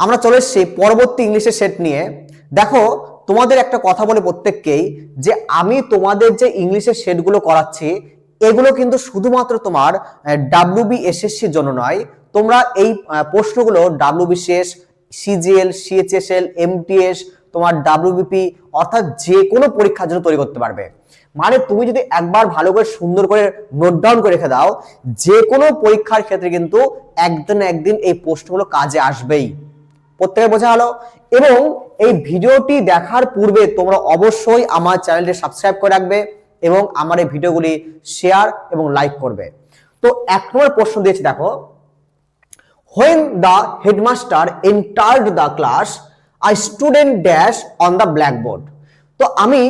আমরা চলে এসেছি পরবর্তী ইংলিশের সেট নিয়ে। দেখো, তোমাদের একটা কথা বলে প্রত্যেককেই যে আমি তোমাদের যে ইংলিশের সেটগুলো করাচ্ছি এগুলো কিন্তু শুধুমাত্র তোমার WBSSC জন্য নয়। তোমরা এই প্রশ্নগুলো WBCS, CGL, CHSL, MTS, তোমার WBP অর্থাৎ যে কোনো পরীক্ষার জন্য তৈরি করতে পারবে। মানে তুমি যদি একবার ভালো করে সুন্দর করে নোট ডাউন করে রেখে দাও, যে কোনো পরীক্ষার ক্ষেত্রে কিন্তু একদিন না একদিন এই প্রশ্নগুলো কাজে আসবেই। প্রত্যেকে বোঝা হলো। এবং এই ভিডিওটি দেখার পূর্বে তোমরা অবশ্যই আমার চ্যানেলটি সাবস্ক্রাইব করে রাখবে এবং আমার এই ভিডিওগুলি শেয়ার এবং লাইক করবে। তো 1 নম্বর প্রশ্ন দিয়েছে, দেখো, when the headmaster entered the class a student dash on the blackboard। তো আমি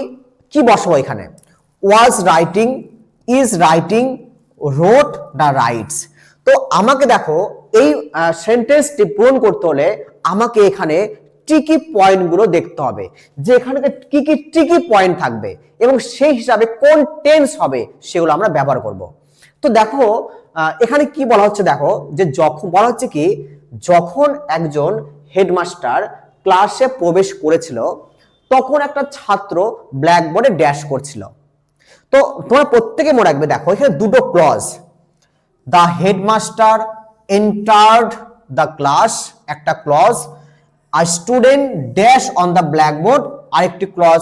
কি বসাবো এখানে? was writing, is writing, wrote the writes। তো আমাকে দেখো এই সেন্টেন্সটি পূরণ করতে হলে আমাকে এখানে ট্রিকি পয়েন্টগুলো দেখতে হবে যে এখানে কি কি ট্রিকি পয়েন্ট থাকবে এবং সেই হিসাবে কোন টেন্স হবে সেগুলো আমরা ব্যবহার করব। তো দেখো এখানে কি বলা হচ্ছে, দেখো যে যখন বলা হচ্ছে কি যখন একজন হেডমাস্টার ক্লাসে প্রবেশ করেছিল তখন একটা ছাত্র ব্ল্যাকবোর্ডে ড্যাশ করছিল। তো তোমরা প্রত্যেকে মনে রাখবে, দেখো এখানে দুটো clause, the headmaster entered the class একটা ক্লজ, আর student dash on the blackboard আরেকটি ক্লজ।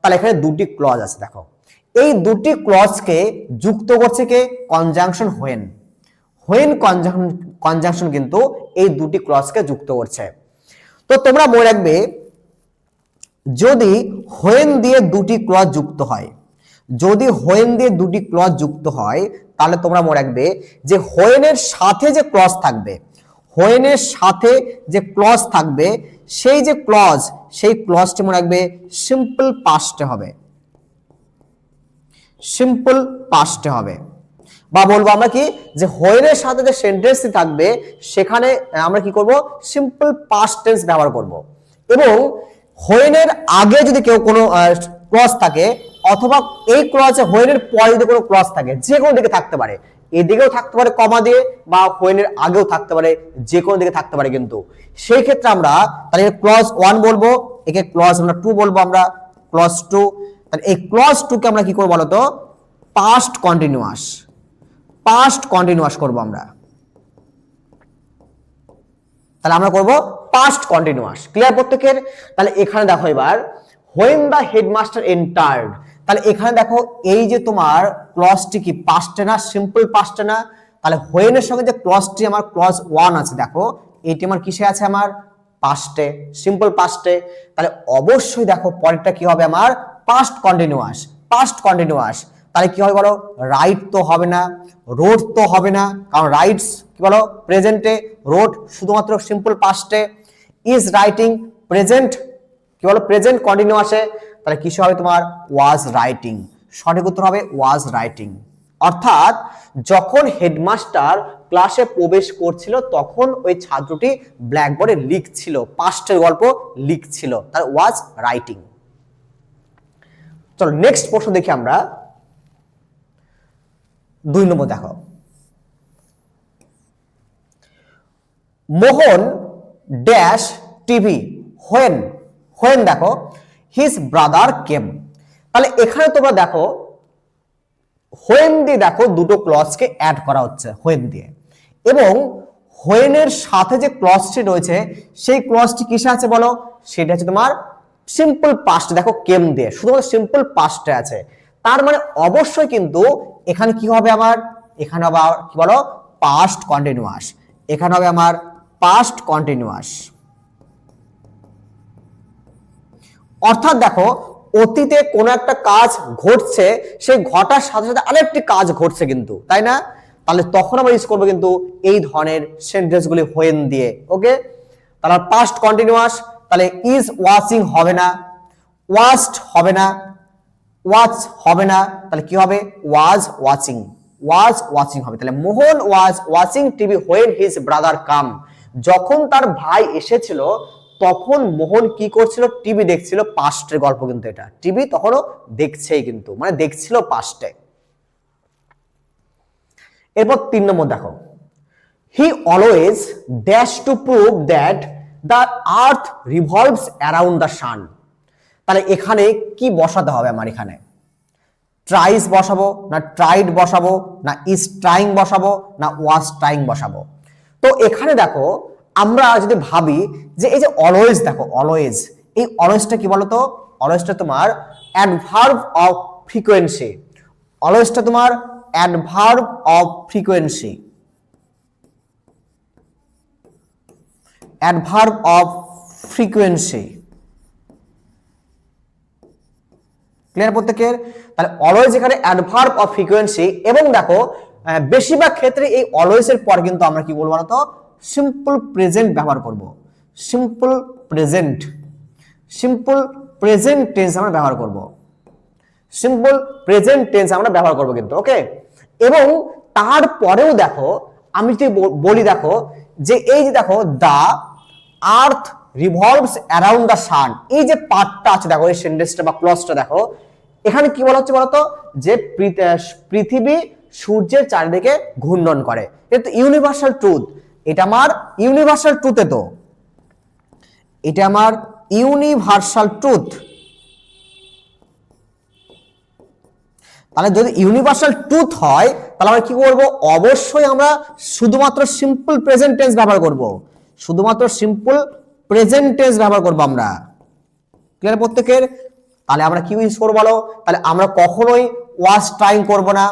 তাহলে এখানে দুটি ক্লজ আছে। দেখো এই দুটি ক্লজকে যুক্ত করছে কে? Conjunction when. হোয়েন কনজাংশন কিন্তু এই দুটি ক্লজকে যুক্ত করছে। তো তোমরা মনে রাখবে যদি হোয়েন দিয়ে দুটি ক্লজ যুক্ত হয়, যদি হোয়েন দিয়ে দুটি ক্লজ যুক্ত হয় তাহলে তোমরা মনে রাখবে যে হোয়েনের সাথে যে ক্লজ থাকবে, হোয়েনের সাথে যে ক্লজ থাকবে সেই যে ক্লজ, সেই ক্লজটি মনে রাখবে সিম্পল পাস্টে হবে, সিম্পল পাস্টে হবে। বা বলবো আমরা কি যে হোয়েনের সাথে যে সেন্টেন্সটি থাকবে সেখানে আমরা কি করব? সিম্পল পাস্ট টেন্স ব্যবহার করব। এবং হোয়েনের আগে যদি কেউ কোনো ক্লজ থাকে অথবা এই ক্লজে হোয়েনের পরে যদি কোনো ক্লজ থাকে, যে কোনো দিকে থাকতে পারে, এদিকেও থাকতে পারে কমা দিয়ে বা হোয়েনের আগেও থাকতে পারে, যে কোনো দিকে থাকতে পারে, কিন্তু সেই ক্ষেত্রে আমরা তাহলে ক্লজ 1 বলবো, একে ক্লজ আমরা 2 বলবো, আমরা ক্লজ 2। তাহলে এই ক্লজ 2 কে আমরা কি করব বলতো? পাস্ট কন্টিনিউয়াস, পাস্ট কন্টিনিউয়াস করব আমরা। তাহলে আমরা করব পাস্ট কন্টিনিউয়াস। ক্লিয়ার প্রত্যেকের? তাহলে এখানে দেখো এবার when the headmaster entered, তাহলে এখানে দেখো এই যে তোমার ক্লজটি কি পাস্টে না, সিম্পল পাস্টে না? তাহলে when এর সঙ্গে যে ক্লজটি আমার ক্লজ 1 আছে, দেখো এটি আমার কিসে আছে? আমার পাস্টে, সিম্পল পাস্টে। তাহলে অবশ্যই দেখো পরেরটা কি হবে? আমার পাস্ট কন্টিনিউয়াস, পাস্ট কন্টিনিউয়াস। তাহলে কি হবে বলো? রাইট তো হবে না, রোড তো হবে না, কারণ রাইটস কি বলো প্রেজেন্টে, রোড শুধুমাত্র সিম্পল পাস্টে। ইজ রাইটিং প্রেজেন্ট কি বলো প্রেজেন্ট কন্টিনিউয়াসে। তাহলে কিসে হবে? তোমার ওয়াজ রাইটিং। সঠিক উত্তর হবে ওয়াজ রাইটিং। অর্থাৎ যখন হেডমাস্টার ক্লাসে প্রবেশ করছিল তখন ওই ছাত্রটি ব্ল্যাকবোর্ডে লিখছিল, পাস্টের গল্প লিখছিল, তার ওয়াজ রাইটিং। চলো নেক্সট প্রশ্ন দেখি আমরা। 2 নম্বর দেখো, মোহন ড্যাশ টিভি হোয়েন, হোয়েন দেখো হিজ ব্রাদার কেম। তাহলে এখানে তোমরা দেখো হোয়েন দিয়ে দেখো দুটো ক্লজকে অ্যাড করা হচ্ছে হোয়েন দিয়ে, এবং হোয়েনের সাথে যে ক্লজটি রয়েছে সেই ক্লজটি কিসে আছে বলো? সেটা হচ্ছে তোমার সিম্পল পাস্ট। দেখো কেম দিয়ে শুধুমাত্র সিম্পল পাস্টে আছে, তার মানে অবশ্যই কিন্তু এখানে কি হবে আমার? এখানে হবে কি বলো? Past continuous. এখানে হবে আমার পাস্ট কন্টিনিউয়াস। অর্থাৎ দেখো অতীতে কোনো একটা কাজ ঘটছে, সেই ঘটার সাথে সাথে আরেকটি কাজ ঘটছে কিন্তু, তাই না? তাহলে তখন আমরা ইউজ করবো কিন্তু এই ধরনের সেন্টেন্সগুলি হোয়েন দিয়ে। ওকে, তাহলে পাস্ট কন্টিনিউয়াস। তাহলে ইজ ওয়াচিং হবে না, ওয়াচড হবে না, ওয়াচ হবে না, তাহলে কি হবে? ওয়াজ ওয়াচিং, ওয়াজ ওয়াচিং হবে। তাহলে Mohan was watching TV when his brother come. যখন তার ভাই এসেছিল তখন মোহন কি করছিল? টিভি দেখছিল। পাস্টের গল্প কিন্তু এটা, টিভি তখনও দেখছেই কিন্তু, মানে দেখছিল পাস্টে। এরপর 3 নম্বর দেখো, he always dash to prove that the earth revolves around the সান। তাহলে এখানে কি বসাতে হবে আমার? এখানে ট্রাইস বসাবো না ট্রাইড বসাবো না ইজ ট্রাইং বসাবো না ওয়াজ ট্রাইং বসাবো? তো এখানে দেখো আমরা যদি ভাবি যে এই যে অলওয়েজ, দেখো অলওয়েজ, এই অলওয়েজটা কি বলতো? অলওয়েজটা তোমার অ্যাডভার্ব অফ ফ্রিকোয়েন্সি। অলওয়েজটা তোমার adverb of frequency, adverb of frequency. Clear প্রত্যেকের? তাহলে অলওয়েজ এখানে অ্যাডভার্ব অফ ফ্রিকোয়েন্সি, এবং দেখো বেশিরভাগ ক্ষেত্রে এই অলওয়েজ এর পর কিন্তু আমরা কি বলবো বলতো? সিম্পল প্রেজেন্ট ব্যবহার করব। Simple present, simple present tense আমরা ব্যবহার করব। সিম্পল প্রেজেন্ট টেন্স আমরা ব্যবহার করব কিন্তু, ওকে। এবং তারপরেও দেখো আমি যদি বলি, দেখো যে এই যে দেখো the earth revolves around the sun, এই যে পার্টটা আছে দেখো, এই সেন্টেন্সটা বা ক্লজটা দেখো, এখানে কি বলা হচ্ছে বলতো? যে পৃথিবী সূর্যের চারিদিকে ঘূর্ণন করে। এটা ইউনিভার্সাল ট্রুথ, এটা আমার ইউনিভার্সাল ট্রুথে, তো এটা আমার ইউনিভার্সাল ট্রুথ। তাহলে যদি ইউনিভার্সাল ট্রুথ হয় তাহলে আমরা কি করব? অবশ্যই আমরা শুধুমাত্র সিম্পল প্রেজেন্ট টেন্স ব্যবহার করব, শুধুমাত্র সিম্পল প্রেজেন্ট টেন্স ব্যবহার করব আমরা। ক্লিয়ার প্রত্যেকের? তাহলে আমরা কি ইউজ করব বলো? তাহলে আমরা কখনোই ওয়াজ ট্রাইং করব না,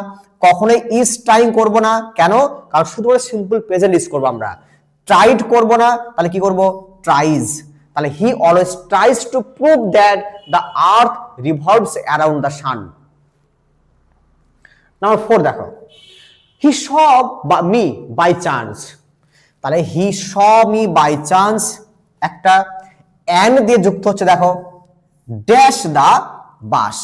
কখনোই ইজ ট্রাইং করব না। কেন? কারণ শুধুমাত্র সিম্পল প্রেজেন্ট ইউজ করব আমরা। ট্রাইড করব না, তাহলে কি করব? ট্রাইজ। তাহলে he always tries to prove that the earth revolves around the San. Number 4 দেখো, হি স মি বাই চান্স। তাহলে হি স মি বাই চান্স একটা এন্ড দিয়ে যুক্ত হচ্ছে, দেখো ড্যাশ দা বাস।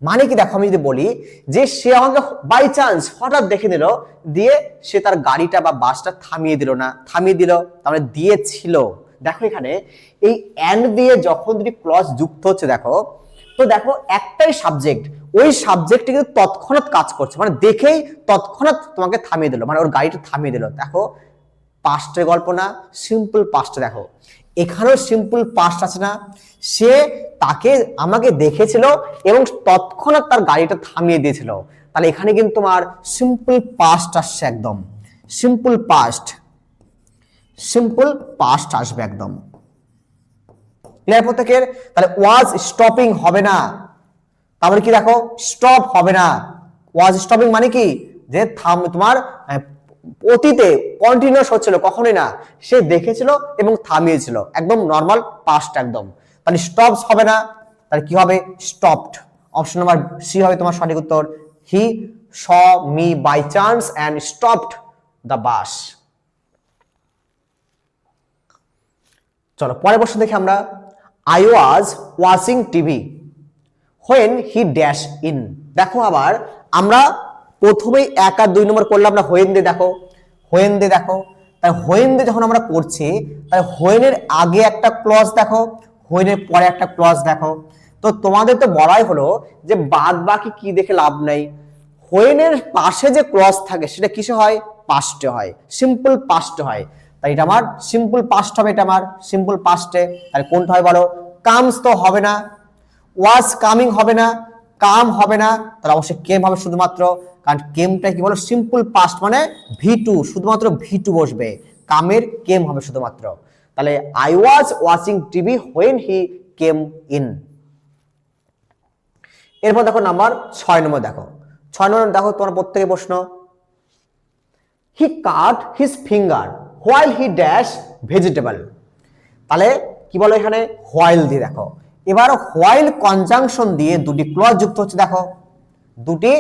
মানে কি? দেখো আমি যদি বলি যে সে আমাকে বাই চান্স হঠাৎ দেখে নিল, দিয়ে সে তার গাড়িটা বা বাসটা থামিয়ে দিল না, থামিয়ে দিল, তারপরে দিয়েছিল। দেখো এখানে এই এন্ড দিয়ে যখন দুটি ক্লজ যুক্ত হচ্ছে, দেখো তো দেখো একটাই সাবজেক্ট, ওই সাবজেক্টে কিন্তু তৎক্ষণাৎ কাজ করছে, মানে দেখেই তৎক্ষণাৎ তোমাকে থামিয়ে দিল, মানে ওর গাড়িটা থামিয়ে দিল। দেখো পাস্টের গল্প না, সিম্পল পাস্টে। দেখো এখানেও সিম্পল পাস্ট আছে না, সে তাকে আমাকে দেখেছিল এবং তৎক্ষণাৎ তার গাড়িটা থামিয়ে দিয়েছিল। তাহলে এখানে কিন্তু তোমার সিম্পল পাস্ট আসছে, একদম সিম্পল পাস্ট, সিম্পল পাস্ট আসবে একদম। ক্লিয়ার প্রত্যেকের? তাহলে ওয়াজ স্টপিং হবে না, তারপরে কি দেখো স্টপ হবে না। ওয়াজ স্টপিং মানে কি? যে তোমার অতীতে কন্টিনিউয়াস হচ্ছিল, কখনোই না, সে দেখেছিল এবং থামিয়েছিল, একদম নরমাল পাস্ট একদম। তাহলে স্টপস হবে না, তাহলে কি হবে? স্টপড। অপশন নাম্বার সি হবে তোমার সঠিক উত্তর। He saw me by chance and stopped the bus. চলো পরের প্রশ্ন দেখি আমরা। I was watching TV when he dash in. দেখো আবার আমরা প্রথমেই 1 আর 2 নম্বর করলাম না হোয়েন দে। দেখো হোয়েন দে, দেখো তাই হোয়েন দে যখন আমরা করছি, তাই হোয়েনের আগে একটা ক্লজ দেখো, হোয়েনের পরে একটা ক্লজ দেখো। তো তোমাদের তো বলাই হলো যে বাদ বাকি কি দেখে লাভ নাই, হোয়েনের পাশে যে ক্লজ থাকে সেটা কিসে হয়? পাস্টে হয়, সিম্পল পাস্টে হয়। তাই এটা আমার সিম্পল পাস্ট হবে, এটা আমার সিম্পল পাস্টে। তাহলে কোনটা হয় বলো? কামস তো হবে না, ওয়াজ কামিং হবে না, কাম হবে না, তাহলে অবশ্যই কেম হবে শুধুমাত্র। কারণ কেমটা কি বলো? সিম্পল পাস্ট মানে ভি2, শুধুমাত্র ভি2 বসবে, কামের কেম হবে শুধুমাত্র। তাহলে I was watching TV when he came in. এরপর দেখো নাম্বার 6 নম্বর। দেখো 6 নম্বর দেখো তোমার প্রত্যেকে প্রশ্ন, he cut his finger while he dash vegetable. তাহলে কি বলো এখানে? হোয়াইল দিয়ে। দেখো এবার হোয়াইল কনজাংশন দিয়ে দুটি ক্লজ যুক্ত হচ্ছে, দেখো দুটি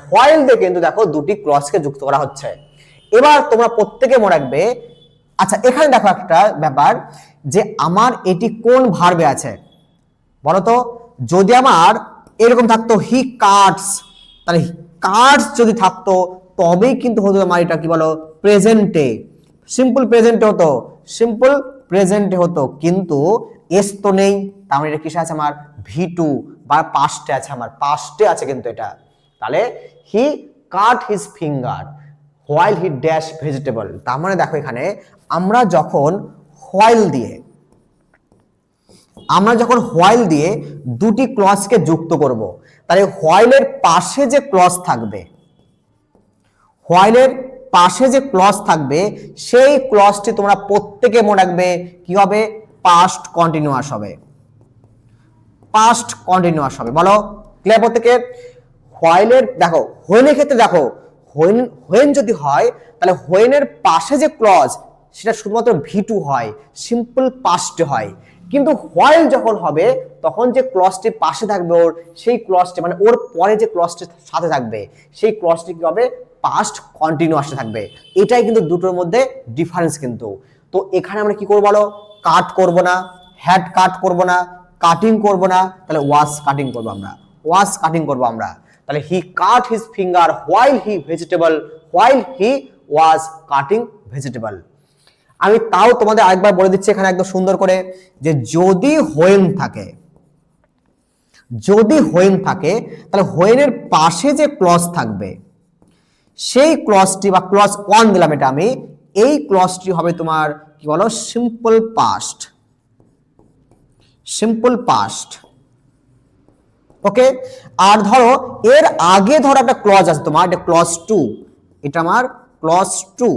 হোয়াইল দিয়ে কিন্তু দেখো দুটি ক্লজকে যুক্ত করা হচ্ছে। এবার তোমরা প্রত্যেকে মনে রাখবে, আচ্ছা এখানে দেখো একটা ব্যাপার, যে আমার এটি কোন ভার্বে আছে বলো তো? যদি আমার এরকম থাকতো হি কাটস, তাহলে কাটস যদি থাকতো তবেই কিন্তু হতো আমার এটা কি বলো? প্রেজেন্টে, সিম্পল প্রেজেন্টে হতো, সিম্পল প্রেজেন্টে হতো, কিন্তু এস তো নেই, তার মানে এটা কিসে আছে? আমার ভি2 বা পাস্টে আছে, আমার পাস্টে আছে কিন্তু এটা। তাহলে he cut his finger while he dash vegetable. তার মানে দেখো এখানে আমরা যখন হোয়াইল দিয়ে আমরা যখন হোয়াইল দিয়ে দুটি ক্লজকে যুক্ত করব, তাহলে হোয়াইলের পাশে যে ক্লজ থাকবে, হোয়াইলের পাশে যে ক্লজ থাকবে সেই ক্লজটি তোমরা প্রত্যেকে মনে রাখবে কি হবে, পাস্ট কন্টিনিউয়াস হবে, পাস্ট কন্টিনিউয়াস হবে। বলো ক্লিয়ার প্রত্যেকে? হোয়াইলের দেখো হোয়েনের ক্ষেত্রে দেখো হোয়েন যদি হয় তাহলে হোয়েনের পাশে যে ক্লজ সেটা শুধুমাত্র ভি2 হয়, সিম্পল পাস্ট হয়। কিন্তু হোয়াইল যখন হবে তখন যে ক্লজটি পাশে থাকবে ওর, সেই ক্লজটি মানে ওর পরে যে ক্লজটি সাথে থাকবে সেই ক্লজটি কি হবে, পাস্ট কন্টিনিউয়াসে থাকবে। এটাই কিন্তু দুটোর মধ্যে ডিফারেন্স কিন্তু। তো এখানে আমরা কি করব বলো, কাট করব না, হ্যাড কাট করব না, কাটিং করব না, তাহলে ওয়াজ কাটিং করব আমরা, ওয়াজ কাটিং করব আমরা। তাহলে he cut his finger while he vegetable, while he was cutting vegetable. আমি তাও তোমাদের আরেকবার বলে দিচ্ছি এখানে একদম সুন্দর করে, যে যদি হোয়েন থাকে, যদি হোয়েন থাকে তাহলে হোয়েনের পাশে যে ক্লজ থাকবে সেই ক্লজটি বা ক্লজ 1 দিলাম এটা আমি, এই ক্লজটি হবে তোমার কি বলো, সিম্পল পাস্ট, সিম্পল পাস্ট। ওকে, আর ধরো এর আগে ধরো একটা ক্লজ আছে তোমার, এটা ক্লজ 2, এটা আমার ক্লজ 2,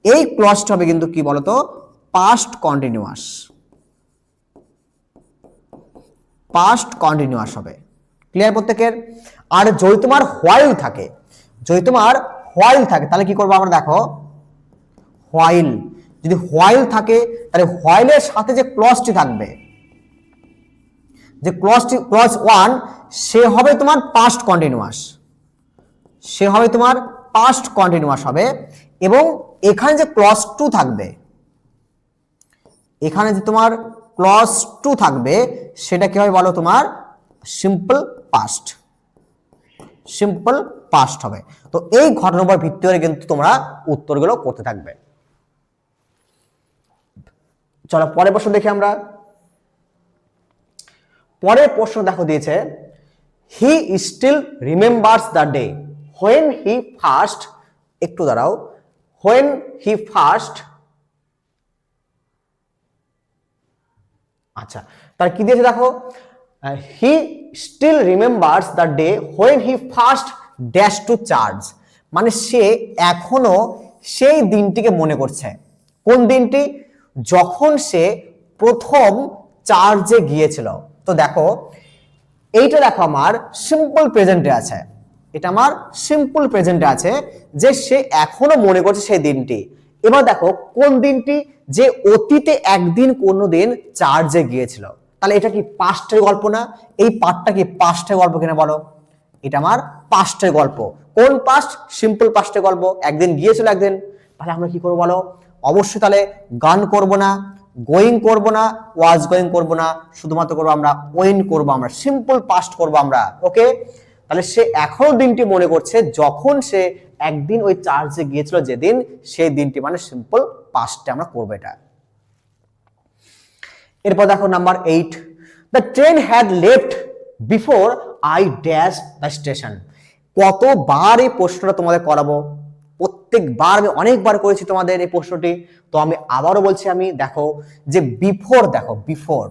এই ক্লজটা হবে কিন্তু কি বলতো, পাস্ট কন্টিনিউয়াস, পাস্ট কন্টিনিউয়াস হবে। ক্লিয়ার প্রত্যেকের? আর যদি তোমার হোয়াইল থাকে, যদি তোমার হোয়াইল থাকে তাহলে কি করবো আমরা, দেখো হোয়াইল, যদি হোয়াইল থাকে তাহলে হোয়াইলের সাথে যে ক্লজটি থাকবে, যে ক্লজটি ক্লজ 1 সে হবে তোমার পাস্ট কন্টিনিউয়াস, সে হবে তোমার পাস্ট কন্টিনিউয়াস হবে। এবং এখানে যে ক্লজ 2 থাকবে, এখানে যে তোমার ক্লজ 2 থাকবে সেটা কি হবে বলো, তোমার সিম্পল পাস্ট, সিম্পল পাস্ট হবে। তো এই ঘটনার উপর ভিত্তি করে কিন্তু তোমরা উত্তরগুলো করতে থাকবে। চলো পরের প্রশ্ন দেখি আমরা। পরের প্রশ্ন দেখো দিয়েছে, he still remembers the day when he first, একটু দাঁড়াও, হোয়েন হি ফার্স্ট, আচ্ছা তার কি দিয়েছে দেখো, he still remembers the day when he first dash to charge, মানে সে এখনো সেই দিনটিকে মনে করছে। কোন দিনটি? যখন সে প্রথম চার্জে গিয়েছিল। তো দেখো এইটা দেখো আমার সিম্পল প্রেজেন্টে আছে, এটা আমার সিম্পল প্রেজেন্টে আছে যে সে এখনো মনে করছে সেই দিনটি। এবার দেখো কোন দিনটি, যে অতীতে একদিন কোনোদিন চার্জে গিয়েছিল, তাহলে এটা কি পাস্টের গল্প না? এই পার্টটা কি পাস্টের গল্প কিনা বলো? এটা আমার পাস্টের গল্প। কোন পাস্ট? সিম্পল পাস্টের গল্প, একদিন গিয়েছিল একদিন। তাহলে আমরা কি করবো বলো, অবশ্যই তাহলে গান করব না, গোয়িং করব না, ওয়াজ গোয়িং করব না, শুধুমাত্র করবো আমরা ওয়েন করব, আমরা সিম্পল পাস্ট করব আমরা। ওকে, তাহলে সে এখনো দিনটি মনে করছে যখন সে একদিন ওই চার্চে গিয়েছিল, যেদিন, সেই দিনটি মানে সিম্পল পাস্টে আমরা করবো এটা। এরপর দেখো number 8, the train had left before I dash the station. কতবার এই প্রশ্নটা তোমাদের করাবো, প্রত্যেকবার আমি অনেকবার করেছি তোমাদের এই প্রশ্নটি, তো আমি আবারও বলছি, আমি দেখো যে বিফোর, দেখো বিফোর,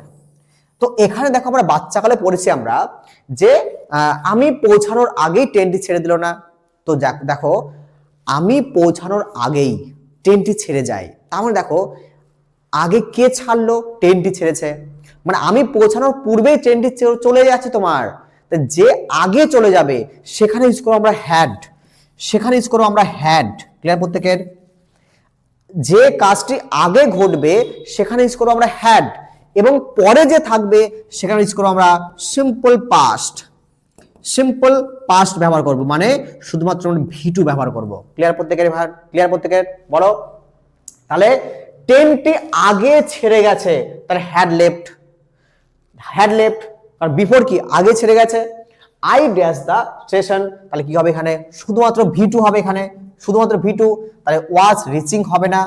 তো এখানে দেখো আমরা বাচ্চাকালে পড়েছি আমরা যে আমি পৌঁছানোর আগেই ট্রেনটি ছেড়ে দিল না। তো দেখো আমি পৌঁছানোর আগেই ট্রেনটি ছেড়ে যায়, তার মানে দেখো আগে কে ছাড়লো, ট্রেনটি ছেড়েছে, মানে আমি পৌঁছানোর পূর্বেই ট্রেনটি চলে যাচ্ছে তোমার। যে আগে চলে যাবে সেখানে ইউজ করবো আমরা হ্যাড, সেখানে ইউজ করবো আমরা হ্যাড। ক্লিয়ার প্রত্যেকের? যে কাজটি আগে ঘটবে সেখানে ইউজ করবো আমরা হ্যাড, এবং পরে যে থাকবে সেখানে ইউজ করবো আমরা সিম্পল পাস্ট, সিম্পল পাস্ট ব্যবহার করব, মানে শুধুমাত্র আমরা ভি2 ব্যবহার করব। ক্লিয়ার প্রত্যেকের? ক্লিয়ার প্রত্যেকের? বলো তাহলে ট্রেনটি আগে ছেড়ে গেছে, তাহলে হ্যাড লেফট, হ্যাড লেফট, আর বিফোর কি আগে ছেড়ে গেছে, আই ড্যাশ দ্য স্টেশন, তাহলে কি হবে এখানে শুধুমাত্র ভি2 হবে, এখানে শুধুমাত্র ভি2, তাহলে ওয়াজ রিচিং হবে না,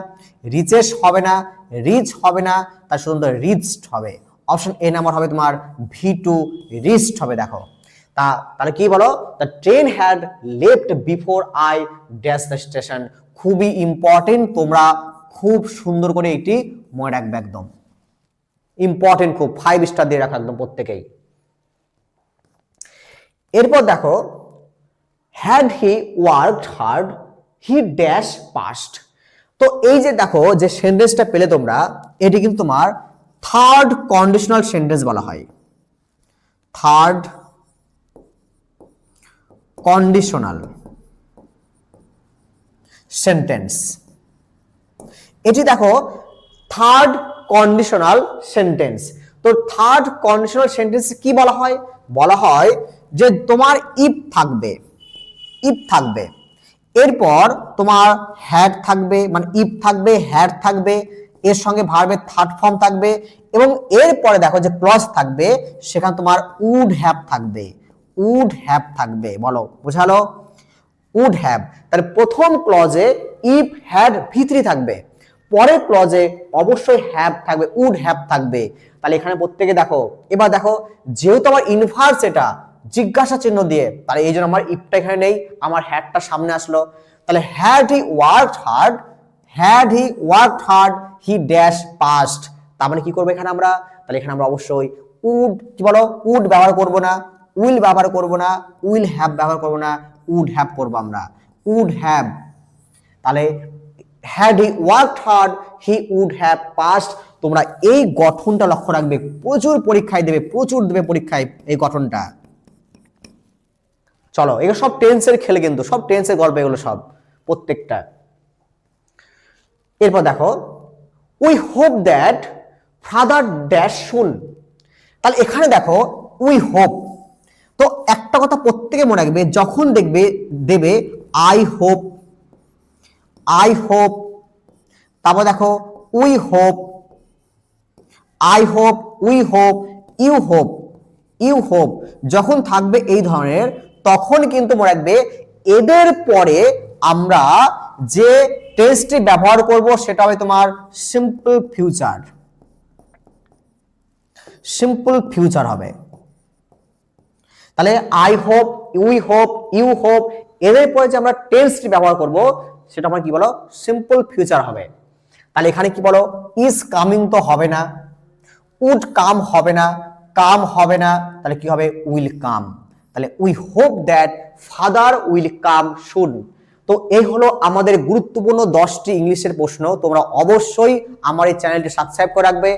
রিচেস হবে না, রিচ হবে না, তার শুধুমাত্র রিচড হবে। অপশন এ নাম্বার হবে তোমার ভি2, রিচড হবে। দেখো তাহলে কি বলো, the train had left before I dash the station. খুবই ইম্পর্টেন্ট, তোমরা খুব সুন্দর করে এটি মনে রাখবে একদম। ইম্পর্টেন্ট, খুব 5 স্টার দিয়ে রাখো একদম প্রত্যেকেই। এরপর দেখো, had he worked hard he dash past. তো এই যে দেখো যে সেন্টেন্সটা পেলে তোমরা, এটি কিন্তু তোমার থার্ড কন্ডিশনাল সেন্টেন্স বলা হয়। থার্ড কন্ডিশনাল সেন্টেন্স, এটি দেখো থার্ড কন্ডিশনাল সেন্টেন্স। তো থার্ড কন্ডিশনাল সেন্টেন্স কি বলা হয়? বলা হয় যে তোমার ইফ থাকবে, ইফ থাকবে, এরপর তোমার হ্যাড থাকবে, মানে ইফ থাকবে, হ্যাড থাকবে, এর সঙ্গে ভার্বের থার্ড ফর্ম থাকবে, এবং এরপরে দেখো যে ক্লজ থাকবে, সেখানে তোমার উড হ্যাভ থাকবে, উড হ্যাভ থাকবে। বলো, বোঝালো? উড হ্যাভ, তাহলে প্রথম ক্লজে ইফ হ্যাড ভিতরি থাকবে, পরের ক্লজে অবশ্যই হ্যাভ থাকবে, উড হ্যাভ থাকবে। তাহলে এখানে প্রত্যেকে দেখো, এবার দেখো যেহেতু আমার ইনভার্স এটা জিজ্ঞাসা চিহ্ন দিয়ে, তাহলে এই জন্য আমার ইফটা এখানে নেই, আমার হ্যাডটা সামনে আসলো। তাহলে had he worked hard, had he worked hard he dash past. তার মানে কি করবো এখানে আমরা? তাহলে এখানে আমরা অবশ্যই উড, কি বলো, উড ব্যবহার করব না, উইল ব্যবহার করব না, উইল হ্যাভ ব্যবহার করব না, উড হ্যাভ করবো আমরা, উড হ্যাভ। তাহলে had he worked hard he would have past. তোমরা এই গঠনটা লক্ষ্য রাখবে, প্রচুর পরীক্ষায় দেবে, প্রচুর দেবে পরীক্ষায় এই গঠনটা। চলো, এগুলো সব টেন্সের খেলে, কিন্তু সব টেন্সের গল্প এগুলো সব প্রত্যেকটা। এরপর দেখো, we hope that father dash শুন। তাহলে এখানে দেখো উই হোপ, তো একটা কথা প্রত্যেকে মনে রাখবে, যখন দেখবে দেবে আই হোপ, আই হোপ, তারপর দেখো we hope, I hope, we hope, you hope, you hope, যখন থাকবে এই ধরনের, তখন কিন্তু মনে রাখবে এদের পরে আমরা যে টেন্সটি ব্যবহার করব সেটা হবে তোমার সিম্পল ফিউচার, সিম্পল ফিউচার হবে। তাহলে I hope, we hope, you hope, এদের পরে যে আমরা টেন্সটি ব্যবহার করব সেটা আমরা কি বলো? সিম্পল ফিউচার হবে। তাহলে এখানে কি বলো? ইজ কামিং তো হবে না, উড কাম হবে না, কাম হবে না, তাহলে কি হবে? Will come. তাহলে we hope that father will come soon. তো এই হলো আমাদের গুরুত্বপূর্ণ 10টি ইংলিশের প্রশ্ন। তোমরা অবশ্যই আমার এই চ্যানেলটি সাবস্ক্রাইব করে রাখবে।